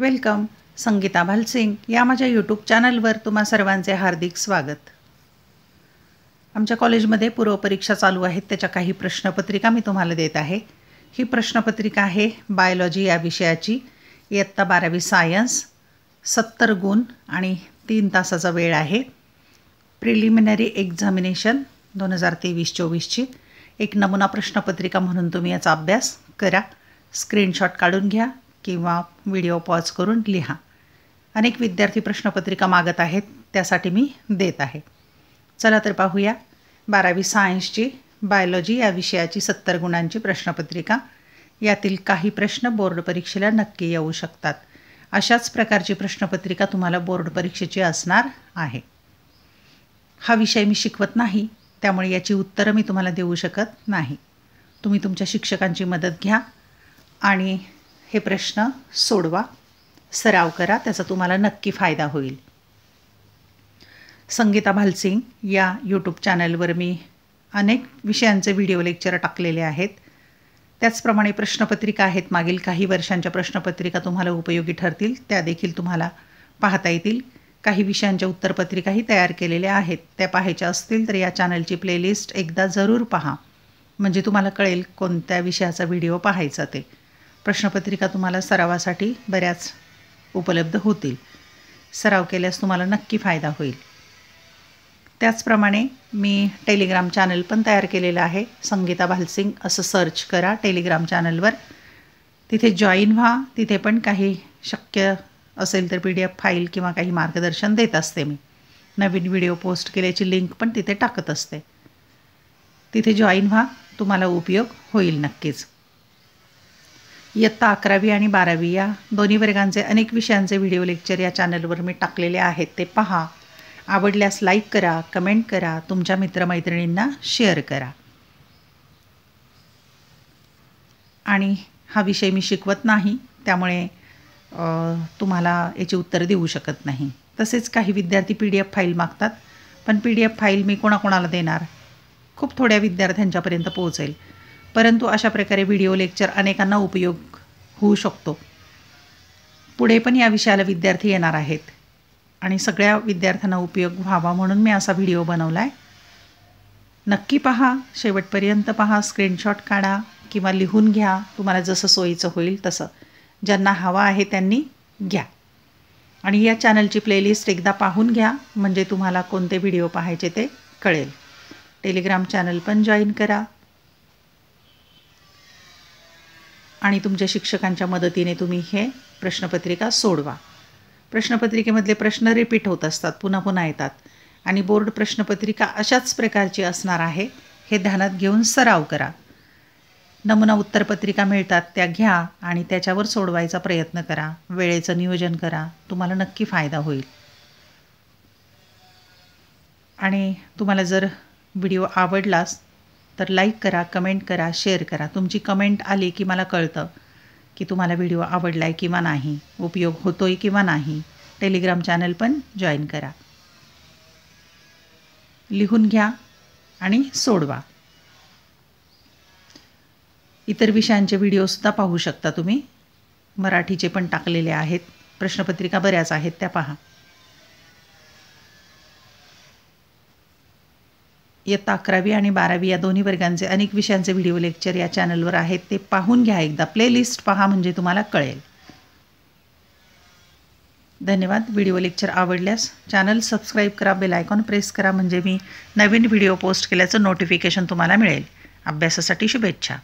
Welcome. Sangeeta Bhalsingh या माझ्या YouTube चॅनलवर तुम्हा सर्वांचे हार्दिक स्वागत. आमच्या कॉलेजमध्ये पूर्वपरीक्षा चालू आहेत, त्याच्या काही प्रश्नपत्रिका मी तुम्हाला देत आहे. ही प्रश्नपत्रिका आहे बायोलॉजी या विषयाची, इयत्ता 12वी सायन्स. 70 गुण आणि 3 तासाचा वेळ आहे. प्रिलिमिनरी एक्झामिनेशन 2023-24ची एक नमुना प्रश्नपत्रिका म्हणून तुम्ही याचा अभ्यास करा. स्क्रीनशॉट काढून घ्या किंवा व्हिडिओ पॉज करून लिहा. अनेक विद्यार्थी प्रश्नपत्रिका मागत आहेत, त्यासाठी मी देत आहे. चला तर पाहूया 12वी सायन्सची बायोलॉजी या विषयाची 70 गुणांची प्रश्नपत्रिका. यातील काही प्रश्न बोर्ड परीक्षेला नक्की येऊ शकतात. अशाच प्रकारची प्रश्नपत्रिका तुम्हाला बोर्ड परीक्षेची असणार आहे. हा विषय मी शिकवत नाही, त्यामुळे याची उत्तरं मी तुम्हाला देऊ शकत नाही. तुम्ही तुमच्या शिक्षकांची मदत घ्या आणि हे प्रश्न सोडवा, सराव करा, त्याचा तुम्हाला नक्की फायदा होईल. संगीता भालसिंग या यूट्यूब चॅनलवर मी अनेक विषयांचे व्हिडिओ लेक्चर टाकलेले आहेत. त्याचप्रमाणे प्रश्नपत्रिका आहेत, मागील काही वर्षांच्या प्रश्नपत्रिका तुम्हाला उपयोगी ठरतील, त्या देखील तुम्हाला पाहता येतील. काही विषयांच्या उत्तरपत्रिकाही तयार केलेल्या आहेत, त्या पाहायच्या असतील तर या चॅनलची प्लेलिस्ट एकदा जरूर पहा, म्हणजे तुम्हाला कळेल कोणत्या विषयाचा व्हिडिओ पाहायचा ते. प्रश्नपत्रिका तुम्हाला सरावासाठी बऱ्याच उपलब्ध होतील. सराव केल्यास तुम्हाला नक्की फायदा होईल. त्याचप्रमाणे मी टेलिग्राम चॅनल पण तयार केलेलं आहे. संगीता भालसिंग असं सर्च करा टेलिग्राम चॅनलवर, तिथे जॉईन व्हा. तिथे पण काही शक्य असेल तर PDF फाईल किंवा काही मार्गदर्शन देत असते मी. नवीन व्हिडिओ पोस्ट केल्याची लिंक पण तिथे टाकत असते. तिथे जॉईन व्हा, तुम्हाला उपयोग होईल नक्कीच. इयत्ता 11वी आणि 12वी या दोन्ही वर्गांचे अनेक विषयांचे व्हिडिओ लेक्चर या चॅनलवर मी टाकलेले आहेत, ते पहा. आवडल्यास लाईक करा, कमेंट करा, तुमच्या मित्रमैत्रिणींना शेअर करा. आणि हा विषय मी शिकवत नाही, त्यामुळे तुम्हाला याची उत्तर देऊ शकत नाही. तसेच काही विद्यार्थी PDF फाईल मागतात, पण PDF फाईल मी कोणाकोणाला देणार? खूप थोड्या विद्यार्थ्यांच्यापर्यंत पोहोचेल. परंतु अशा प्रकारे व्हिडिओ लेक्चर अनेकांना उपयोग होऊ शकतो. पुढे पण या विषयाला विद्यार्थी येणार आहेत आणि सगळ्या विद्यार्थ्यांना उपयोग व्हावा म्हणून मी असा व्हिडिओ बनवला आहे. नक्की पहा, शेवटपर्यंत पहा, स्क्रीनशॉट काढा किंवा लिहून घ्या, तुम्हाला जसं सोयीचं होईल तसं. ज्यांना हवा आहे त्यांनी घ्या. आणि या चॅनलची प्लेलिस्ट एकदा पाहून घ्या, म्हणजे तुम्हाला कोणते व्हिडिओ पाहायचे ते कळेल. टेलिग्राम चॅनल पण जॉईन करा आणि तुमच्या शिक्षकांच्या मदतीने तुम्ही हे प्रश्नपत्रिका सोडवा. प्रश्नपत्रिकेमधले प्रश्न रिपीट होत असतात, पुन्हा पुन्हा येतात आणि बोर्ड प्रश्नपत्रिका अशाच प्रकारची असणार आहे, हे ध्यानात घेऊन सराव करा. नमुना उत्तरपत्रिका मिळतात, त्या घ्या आणि त्याच्यावर सोडवायचा प्रयत्न करा. वेळेचं नियोजन करा, तुम्हाला नक्की फायदा होईल. आणि तुम्हाला जर व्हिडिओ आवडलास तर लाईक करा, कमेंट करा, शेअर करा. तुमची कमेंट आली की मला कळतं की तुम्हाला व्हिडिओ आवडला आहे किंवा नाही, उपयोग होतो आहे किंवा नाही. टेलिग्राम चॅनल पण जॉईन करा. लिहून घ्या आणि सोडवा. इतर विषयांचे व्हिडिओसुद्धा पाहू शकता तुम्ही. मराठीचे पण टाकलेले आहेत. प्रश्नपत्रिका बऱ्याच आहेत, त्या पहा. इयत्ता 11वी आणि 12वी या दोन्ही वर्गांचे अनेक विषयांचे व्हिडिओ लेक्चर या चॅनलवर आहेत, ते पाहून घ्या. एकदा प्लेलिस्ट पहा, म्हणजे तुम्हाला कळेल. धन्यवाद. व्हिडिओ लेक्चर आवडल्यास चॅनल सबस्क्राईब करा, बेल आयकॉन प्रेस करा, म्हणजे मी नवीन व्हिडिओ पोस्ट केल्याचं नोटिफिकेशन तुम्हाला मिळेल. अभ्यासासाठी शुभेच्छा.